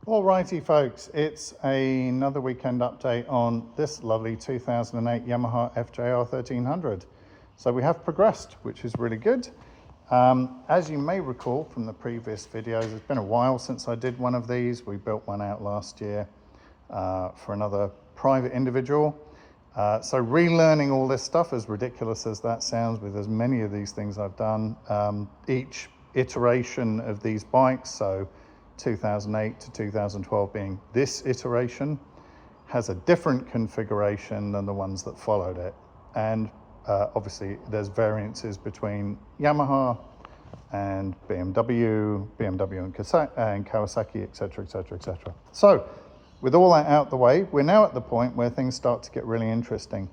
Alrighty folks, it's another weekend update on this lovely 2008 Yamaha FJR1300. So we have progressed, which is really good. As you may recall from the previous videos, it's been a while since I did one of these. We built one out last year for another private individual. So relearning all this stuff, as ridiculous as that sounds, with as many of these things I've done, each iteration of these bikes, so 2008 to 2012 being this iteration, has a different configuration than the ones that followed it. And obviously there's variances between Yamaha and BMW and Kawasaki, etc, etc, etc. So with all that out the way, we're now at the point where things start to get really interesting.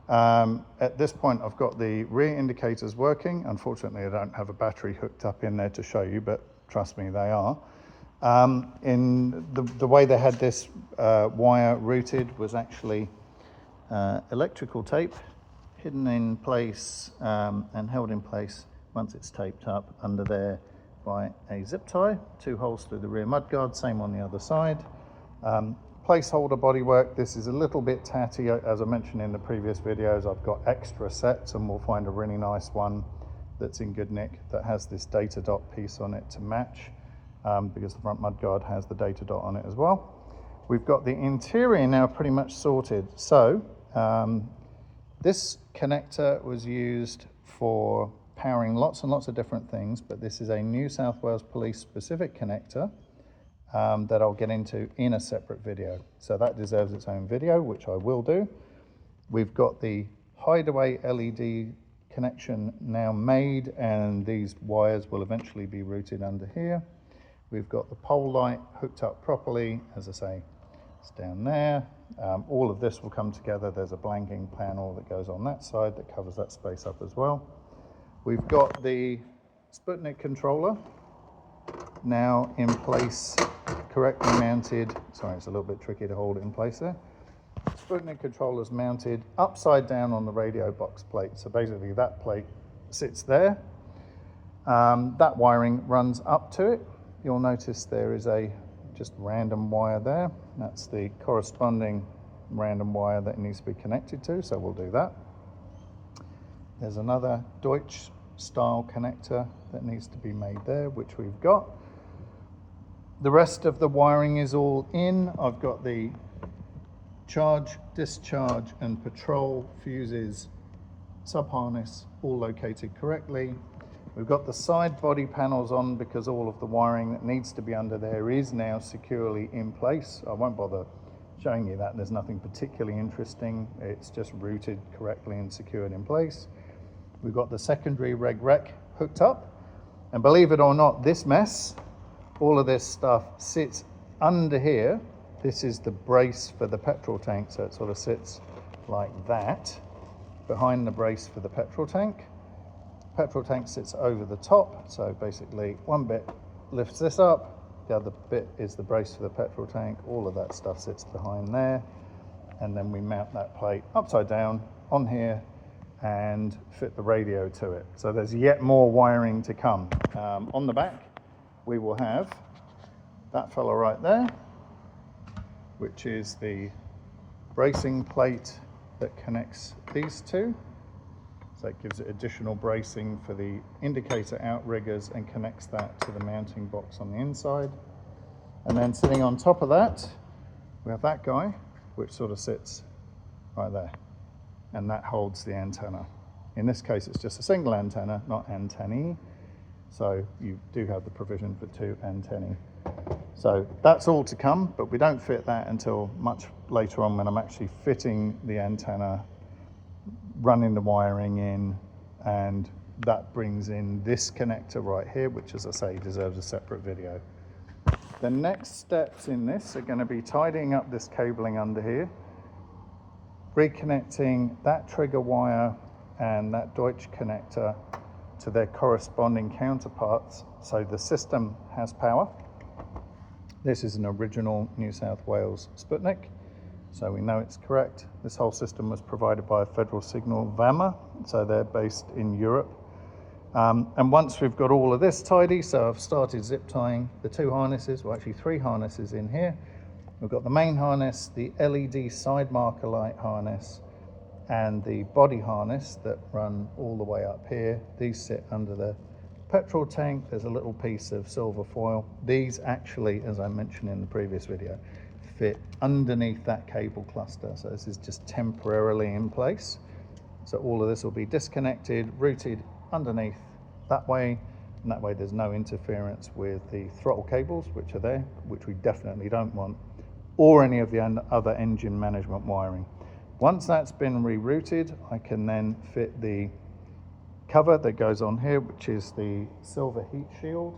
At this point, I've got the rear indicators working. Unfortunately, I don't have a battery hooked up in there to show you, but trust me, they are. In the way they had this wire routed was actually electrical tape hidden in place and held in place once it's taped up under there by a zip tie, 2 holes through the rear mudguard, same on the other side. Placeholder bodywork, this is a little bit tatty. As I mentioned in the previous videos, I've got extra sets and we'll find a really nice one that's in good nick that has this data dot piece on it to match. Because the front mudguard has the data dot on it as well. We've got the interior now pretty much sorted. So this connector was used for powering lots and lots of different things, but this is a new South Wales Police specific connector that I'll get into in a separate video. So that deserves its own video, which I will do. We've got the hideaway LED connection now made, and these wires will eventually be routed under here. We've got the pole light hooked up properly. As I say, it's down there. All of this will come together. There's a blanking panel that goes on that side that covers that space up as well. We've got the Sputnik controller now in place, correctly mounted. Sorry, it's a little bit tricky to hold it in place there. Sputnik controller's mounted upside down on the radio box plate. So basically that plate sits there. That wiring runs up to it. You'll notice there is a just random wire there. That's the corresponding random wire that it needs to be connected to, so we'll do that. There's another Deutsch style connector that needs to be made there, which we've got. The rest of the wiring is all in. I've got the charge, discharge and patrol fuses, sub-harness all located correctly. We've got the side body panels on because all of the wiring that needs to be under there is now securely in place. I won't bother showing you that. There's nothing particularly interesting. It's just routed correctly and secured in place. We've got the secondary reg rec hooked up. And believe it or not, this mess, all of this stuff sits under here. This is the brace for the petrol tank. So it sort of sits like that behind the brace for the petrol tank. Petrol tank sits over the top, so basically one bit lifts this up, the other bit is the brace for the petrol tank. All of that stuff sits behind there, and then we mount that plate upside down on here and fit the radio to it. So there's yet more wiring to come. On the back we will have that fella right there, which is the bracing plate that connects these two. So it gives it additional bracing for the indicator outriggers and connects that to the mounting box on the inside. And then sitting on top of that, we have that guy, which sort of sits right there. And that holds the antenna. In this case, it's just a single antenna, not antennae. So you do have the provision for 2 antennae. So that's all to come, but we don't fit that until much later on when I'm actually fitting the antenna, running the wiring in, and that brings in this connector right here, which, as I say, deserves a separate video. The next steps in this are going to be tidying up this cabling under here, reconnecting that trigger wire and that Deutsch connector to their corresponding counterparts so the system has power. This is an original New South Wales Sputnik, so we know it's correct. This whole system was provided by a federal signal, VAMA, so they're based in Europe. And once we've got all of this tidy, so I've started zip tying the 2 harnesses, well actually 3 harnesses in here. We've got the main harness, the LED side marker light harness, and the body harness that run all the way up here. These sit under the petrol tank. There's a little piece of silver foil. These actually, as I mentioned in the previous video, fit underneath that cable cluster. So this is just temporarily in place. So all of this will be disconnected, routed underneath that way, and that way there's no interference with the throttle cables, which are there, which we definitely don't want, or any of the other engine management wiring. Once that's been rerouted, I can then fit the cover that goes on here, which is the silver heat shield.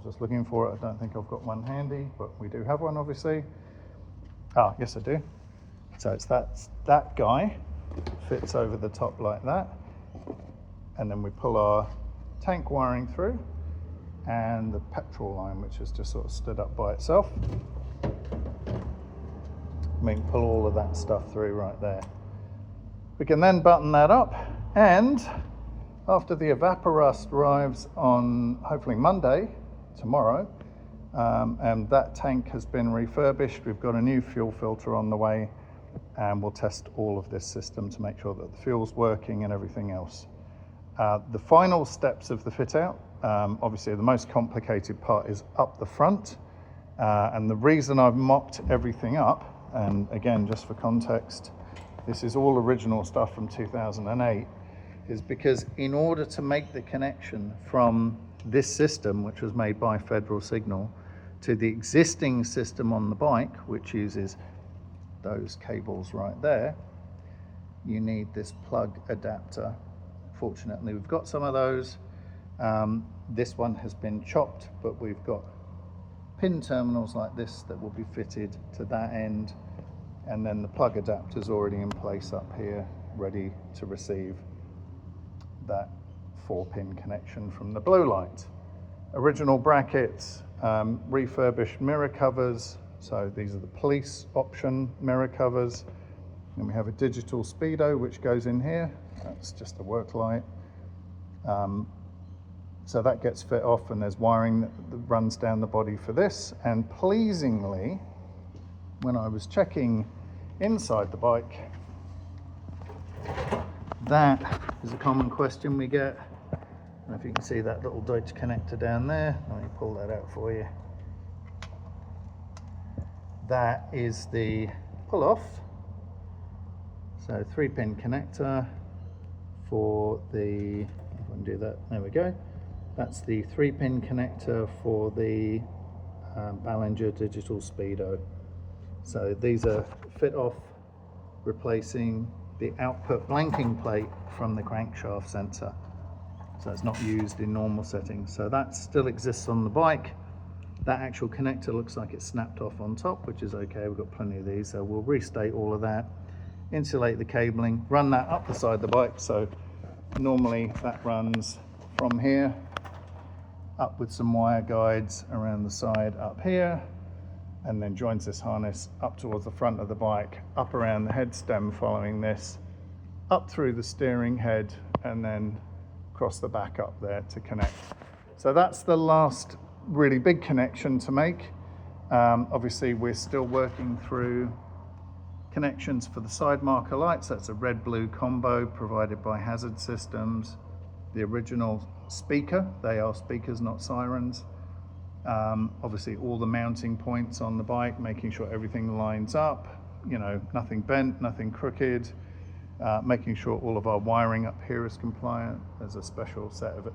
Just looking for it. I don't think I've got one handy, but we do have one, obviously. Ah, yes I do. So it's that guy fits over the top like that, and then we pull our tank wiring through and the petrol line, which has just sort of stood up by itself. We can pull all of that stuff through right there. We can then button that up, and after the evaporust arrives on hopefully Monday, tomorrow, and that tank has been refurbished, we've got a new fuel filter on the way, and we'll test all of this system to make sure that the fuel's working and everything else. The final steps of the fit out, obviously the most complicated part is up the front, and the reason I've mocked everything up, and again just for context, this is all original stuff from 2008, is because in order to make the connection from this system, which was made by Federal Signal, to the existing system on the bike, which uses those cables right there, you need this plug adapter. Fortunately, we've got some of those. This one has been chopped, but we've got pin terminals like this that will be fitted to that end, and then the plug adapter is already in place up here, ready to receive that 4-pin connection from the blue light. Original brackets, refurbished mirror covers. So these are the police option mirror covers. And we have a digital speedo which goes in here. That's just a work light. So that gets fit off, and there's wiring that runs down the body for this. And pleasingly, when I was checking inside the bike, that is a common question we get. I don't know if you can see that little Deutsch connector down there. Let me pull that out for you. That is the pull-off. So 3-pin connector for the, if I can do that, there we go. That's the 3-pin connector for the Ballinger digital speedo. So these are fit off, replacing the output blanking plate from the crankshaft sensor. So it's not used in normal settings. So that still exists on the bike. That actual connector looks like it's snapped off on top, which is okay. We've got plenty of these. So we'll restate all of that, insulate the cabling, run that up the side of the bike. So normally that runs from here up with some wire guides around the side up here, and then joins this harness up towards the front of the bike, up around the head stem following this, up through the steering head, and then across the back up there to connect. So that's the last really big connection to make. Obviously we're still working through connections for the side marker lights. That's a red-blue combo provided by Hazard Systems. The original speaker, they are speakers, not sirens. Obviously all the mounting points on the bike, making sure everything lines up, you know, nothing bent, nothing crooked, making sure all of our wiring up here is compliant. There's a special set of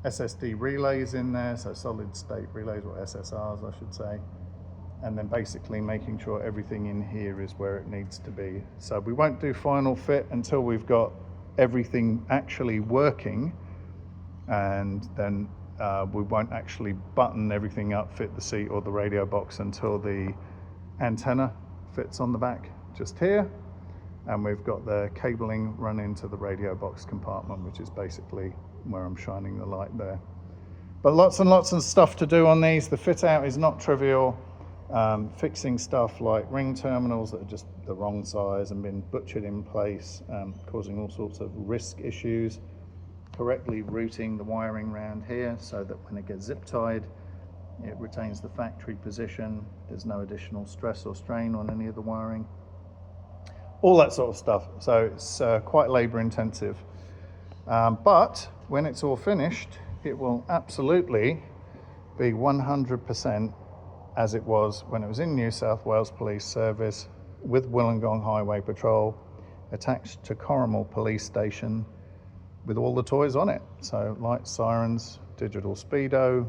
SSD relays in there, so solid state relays, or SSRs I should say, and then basically making sure everything in here is where it needs to be. So we won't do final fit until we've got everything actually working, and then we won't actually button everything up, fit the seat or the radio box until the antenna fits on the back just here, and we've got the cabling run into the radio box compartment, which is basically where I'm shining the light there. But lots and lots of stuff to do on these. The fit out is not trivial. Fixing stuff like ring terminals that are just the wrong size and been butchered in place, causing all sorts of risk issues. correctly routing the wiring around here so that when it gets zip tied, it retains the factory position. There's no additional stress or strain on any of the wiring. All that sort of stuff. So it's quite labor intensive. But when it's all finished, it will absolutely be 100% as it was when it was in New South Wales Police Service with Woolongong Highway Patrol, attached to Corrimal Police Station with all the toys on it. So lights, sirens, digital speedo,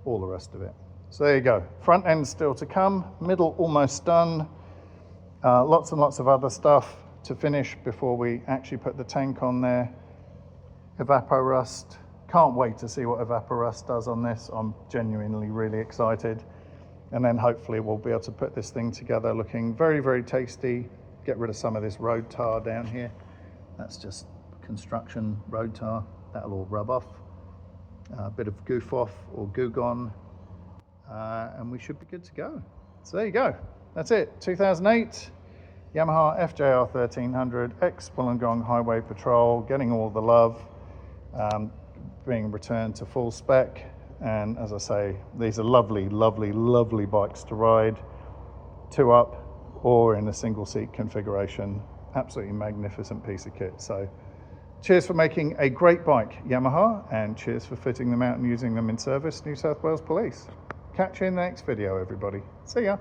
all the rest of it. So there you go. Front end still to come, middle almost done. Lots and lots of other stuff to finish before we actually put the tank on there. Evaporust. Can't wait to see what Evaporust does on this. I'm genuinely really excited. And then hopefully we'll be able to put this thing together looking very, very tasty. Get rid of some of this road tar down here. That's just construction road tar. That'll all rub off. A bit of goof off or goo gone. And we should be good to go. So there you go. That's it. 2008 Yamaha FJR1300 ex Wollongong Highway Patrol, getting all the love, being returned to full spec. And as I say, these are lovely, lovely, lovely bikes to ride, 2 up or in a single seat configuration. Absolutely magnificent piece of kit. So cheers for making a great bike, Yamaha, and cheers for fitting them out and using them in service, New South Wales Police. Catch you in the next video, everybody. See ya.